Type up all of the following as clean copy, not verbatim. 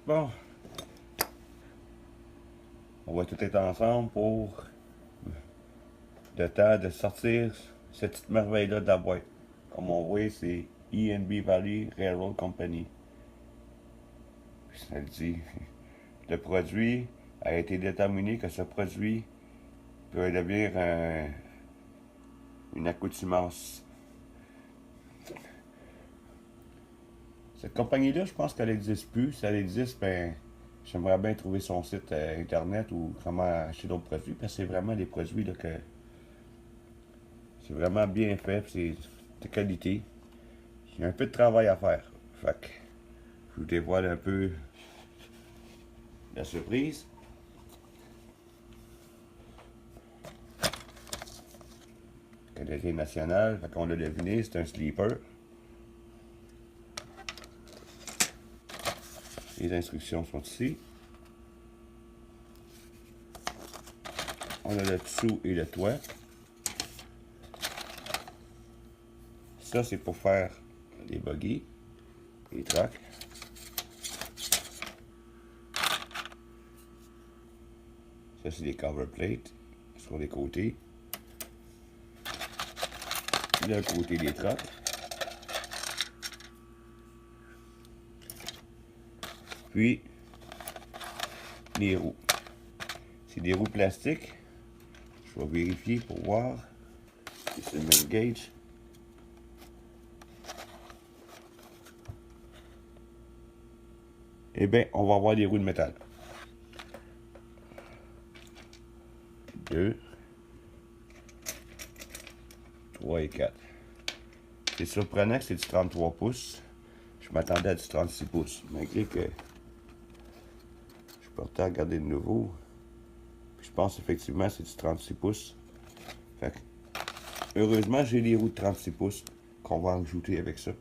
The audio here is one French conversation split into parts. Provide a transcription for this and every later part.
Bon, on va tout être ensemble pour le temps de sortir cette petite merveille-là de la boîte. Comme on voit, c'est E&B Valley Railroad Company. Ça le dit. Le produit a été déterminé que ce produit peut devenir une accoutumance. Cette compagnie-là, je pense qu'elle n'existe plus. Si elle existe, ben, j'aimerais bien trouver son site internet ou comment acheter d'autres produits, parce que c'est vraiment des produits là, que c'est vraiment bien fait, c'est de qualité. Il y a un peu de travail à faire. Fait que je vous dévoile un peu la surprise. Qualité nationale, fait qu'on l'a deviné, c'est un sleeper. Les instructions sont ici. On a le dessous et le toit. Ça, c'est pour faire les buggy, les trucks. Ça, c'est des cover plates sur les côtés. Le côté des trucks. Puis, les roues. C'est des roues plastiques. Je vais vérifier pour voir si c'est le même gauge. Eh bien, on va avoir des roues de métal. 2, 3 et 4. C'est surprenant que c'est du 33 pouces. Je m'attendais à du 36 pouces. Malgré que je peux regarder de nouveau. Puis je pense effectivement que c'est du 36 pouces. Fait que, heureusement, j'ai les roues de 36 pouces qu'on va ajouter avec ça.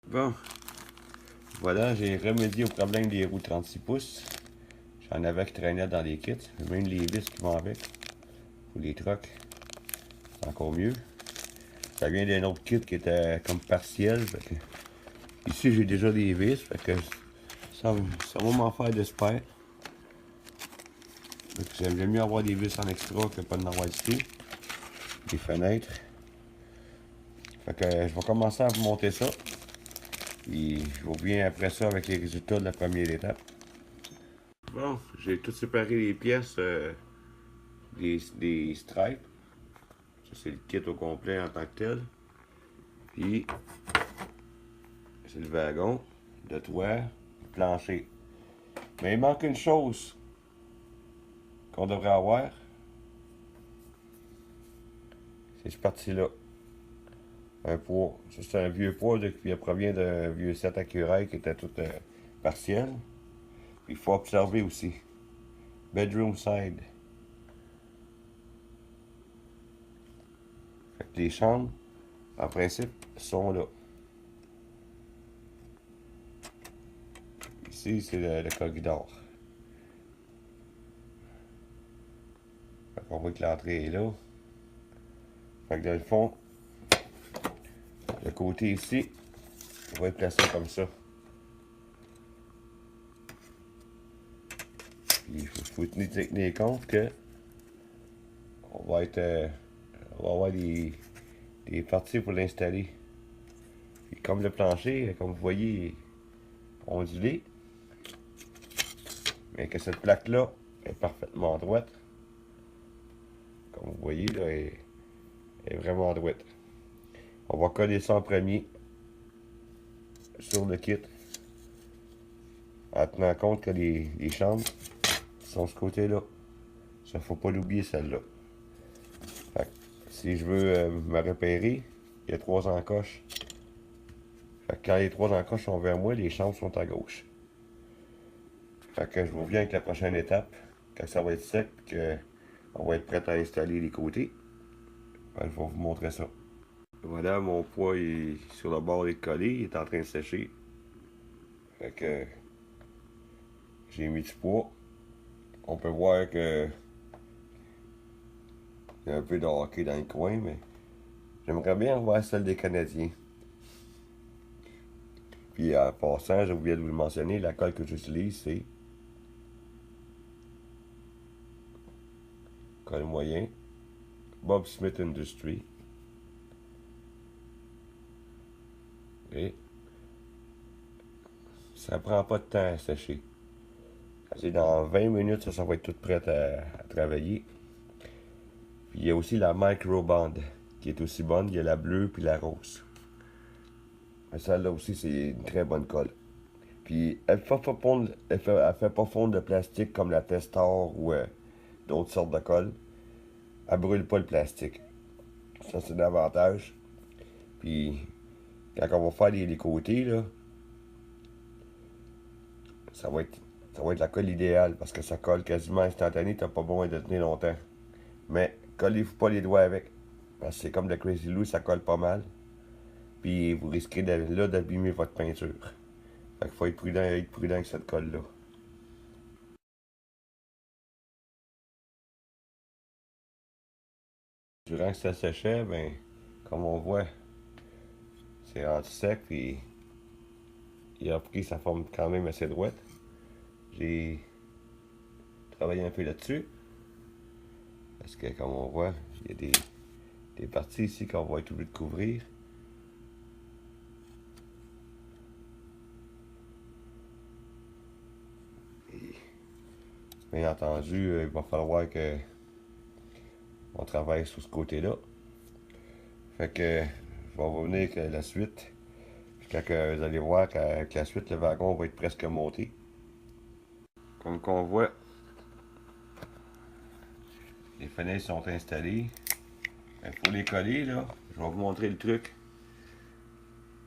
Bon, voilà, j'ai remédié au problème des roues 36 pouces. J'en avais qui traînaient dans les kits. Même les vis qui vont avec. Pour les trucks. C'est encore mieux. Ça vient d'un autre kit qui était comme partiel. Fait que ici, j'ai déjà des vis. Fait que ça va m'en faire de spare. J'aime mieux avoir des vis en extra que pas de avoir ici. Des fenêtres. Fait que je vais commencer à vous monter ça. Et je vous reviens après ça avec les résultats de la première étape. Bon, j'ai tout séparé les pièces des stripes. Ça, c'est le kit au complet en tant que tel. Puis, c'est le wagon, le toit, le plancher. Mais il manque une chose qu'on devrait avoir. C'est cette partie-là. Un poids. Ça, c'est un vieux poids qui provient d'un vieux set Acura qui était tout partiel. Puis, il faut observer aussi. Bedroom side. Fait que les chambres, en principe, sont là. Ici, c'est le corridor. Fait qu'on voit que l'entrée est là. Fait que dans le fond, le côté ici, on va être placé comme ça. Il faut tenir compte que on va avoir des parties pour l'installer. Puis comme le plancher, comme vous voyez, est ondulé, mais que cette plaque-là est parfaitement droite. Comme vous voyez, là, elle est vraiment droite. On va coller ça en premier sur le kit, en tenant compte que les chambres sont ce côté-là. Ça, faut pas l'oublier, celle-là. Fait que, si je veux me repérer, il y a 3 encoches. Fait que quand les 3 encoches sont vers moi, les chambres sont à gauche. Fait que je vous reviens avec la prochaine étape, quand ça va être sec, qu'on va être prêt à installer les côtés. Ben, je vais vous montrer ça. Voilà, mon poids est sur le bord, est collé, il est en train de sécher. Fait que j'ai mis du poids. On peut voir que il y a un peu de hockey dans le coin, mais j'aimerais bien avoir celle des Canadiens. Puis en passant, j'ai oublié de vous le mentionner, la colle que j'utilise, c'est colle moyen, Bob Smith Industries. Et ça prend pas de temps à sécher. C'est dans 20 minutes, ça va être tout prêt à travailler. Puis il y a aussi la Microband, qui est aussi bonne. Il y a la bleue puis la rose. Mais celle-là aussi, c'est une très bonne colle. Puis elle fait pas fondre, elle fait pas fondre de plastique comme la Testor ou d'autres sortes de colle. Elle brûle pas le plastique. Ça, c'est l'avantage. Puis quand on va faire les côtés, là, ça va être la colle idéale parce que ça colle quasiment instantané, t'as pas besoin de tenir longtemps. Mais collez-vous pas les doigts avec. Parce que c'est comme le Crazy Glue, ça colle pas mal. Puis vous risquez d'abîmer votre peinture. Fait qu'il faut être prudent avec cette colle-là. Durant que ça séchait, ben, comme on voit, c'est rendu sec, puis il a pris sa forme quand même assez droite. J'ai travaillé un peu là-dessus. Parce que, comme on voit, il y a des parties ici qu'on va être obligé de couvrir. Et, bien entendu, il va falloir que on travaille sur ce côté-là. Fait que je vais revenir avec la suite. Puis quand vous allez voir qu'avec la suite, le wagon va être presque monté. Comme qu'on voit, les fenêtres sont installées. Il faut les coller là. Je vais vous montrer le truc.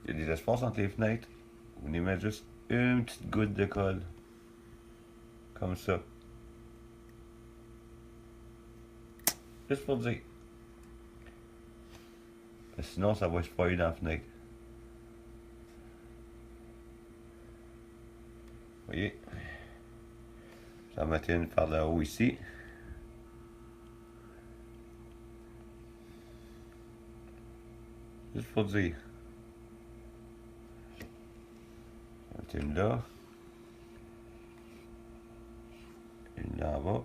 Il y a des espaces entre les fenêtres. Vous y mettez juste une petite goutte de colle. Comme ça. Juste pour dire. Parce que sinon, ça va se spoiler dans la fenêtre. Vous voyez? J'en mettais une par là haut ici. Juste pour dire. J'en mettais une là. Une là en bas.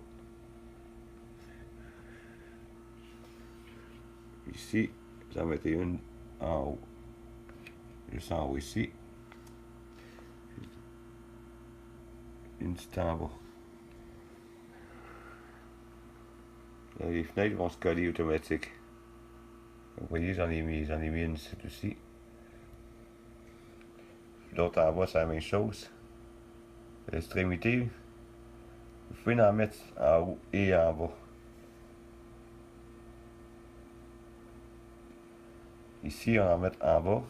Ici, j'en mettais une en haut. Juste en haut ici. Une petite en bas. Là, les fenêtres vont se coller automatique. Vous voyez, j'en ai mis une ici aussi. L'autre en bas, c'est la même chose. L'extrémité, vous pouvez en mettre en haut et en bas. Ici, on va en mettre en bas.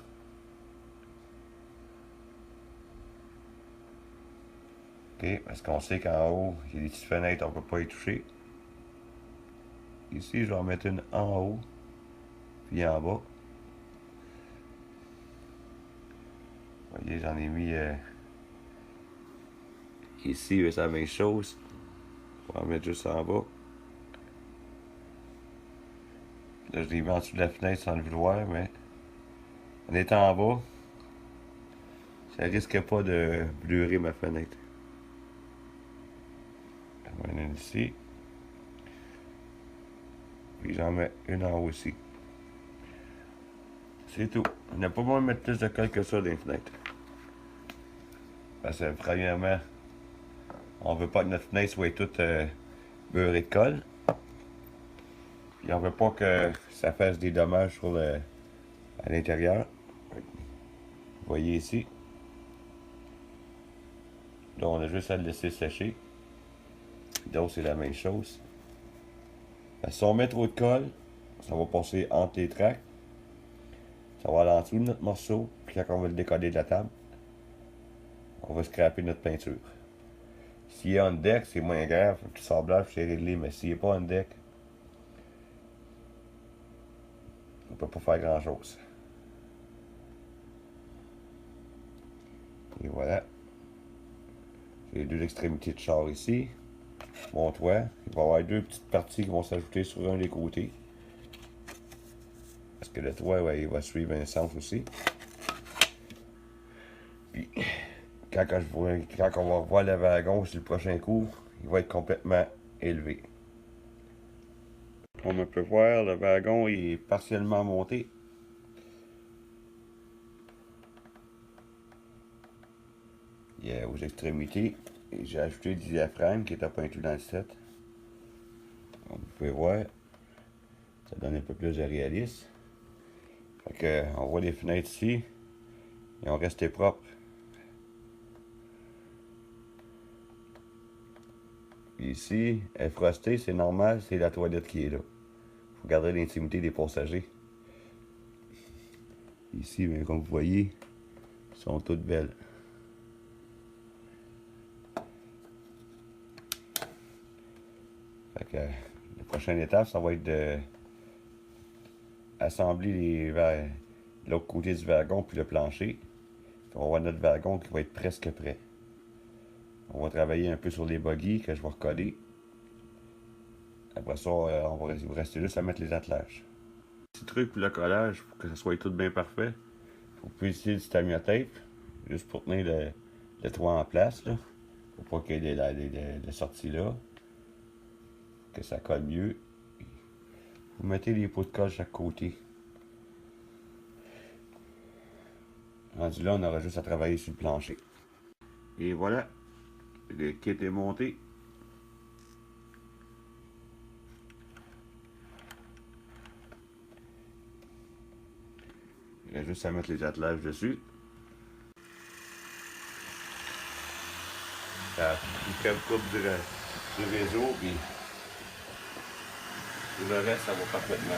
OK, parce qu'on sait qu'en haut, il y a des petites fenêtres, on ne peut pas y toucher. Ici, je vais en mettre une en haut, puis en bas. Vous voyez, j'en ai mis ici, c'est la même chose. On va en mettre juste en bas. Là, je l'ai mis en dessous de la fenêtre sans le vouloir, mais en étant en bas, ça risque pas de bleurer ma fenêtre. J'en mets une ici. Puis j'en mets une en haut aussi. C'est tout. On n'a pas besoin de mettre plus de colle que ça dans les fenêtres. Parce que premièrement, on veut pas que notre fenêtre soit toute beurrée de colle. Puis on veut pas que ça fasse des dommages à l'intérieur. Vous voyez ici. Là, on a juste à le laisser sécher. Puis d'autres, c'est la même chose. Parce que si on met trop de colle, ça va passer entre les tracts. Ça va aller en dessous de notre morceau. Puis quand on va le décoller de la table, on va scraper notre peinture. S'il est on deck, c'est moins grave. Le sablage, c'est réglé. Mais s'il n'est pas on deck, on peut pas faire grand chose. Et voilà. J'ai les deux extrémités de char ici. Mon toit. Il va y avoir deux petites parties qui vont s'ajouter sur un des côtés. Parce que le toit, ouais, il va suivre un sens aussi. Puis quand on va revoir le wagon sur le prochain coup, il va être complètement élevé. Comme on peut voir, le wagon est partiellement monté. Il est aux extrémités. Et j'ai ajouté du diaphragme qui était pas inclus dans le set. Comme vous pouvez voir, ça donne un peu plus de réalisme. Fait que, on voit les fenêtres ici. Ils ont resté propres. Puis ici, elle est frostée, c'est normal, c'est la toilette qui est là. Faut garder l'intimité des passagers. Ici, bien, comme vous voyez, elles sont toutes belles. Fait que, la prochaine étape, ça va être de assembler l'autre côté du wagon puis le plancher. Puis on va voir notre wagon qui va être presque prêt. On va travailler un peu sur les bogies que je vais recoller. Après ça, il va rester juste à mettre les attelages. Petit truc pour le collage, pour que ça soit tout bien parfait, vous pouvez utiliser du Tamiya-tape, juste pour tenir le toit en place, là, pour pas qu'il y ait les sorties là, que ça colle mieux. Vous mettez les pots de colle chaque côté. Rendu là, on aura juste à travailler sur le plancher. Et voilà, le kit est monté. Il y a juste à mettre les attelages dessus. Ça fait coupe du réseau, puis le reste, ça va parfaitement.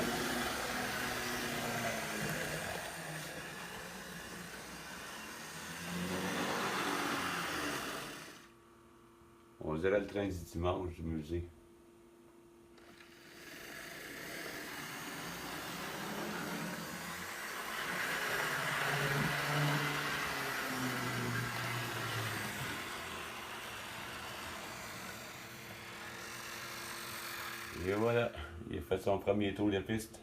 On dirait le train du dimanche du musée. Et voilà, il a fait son premier tour de piste.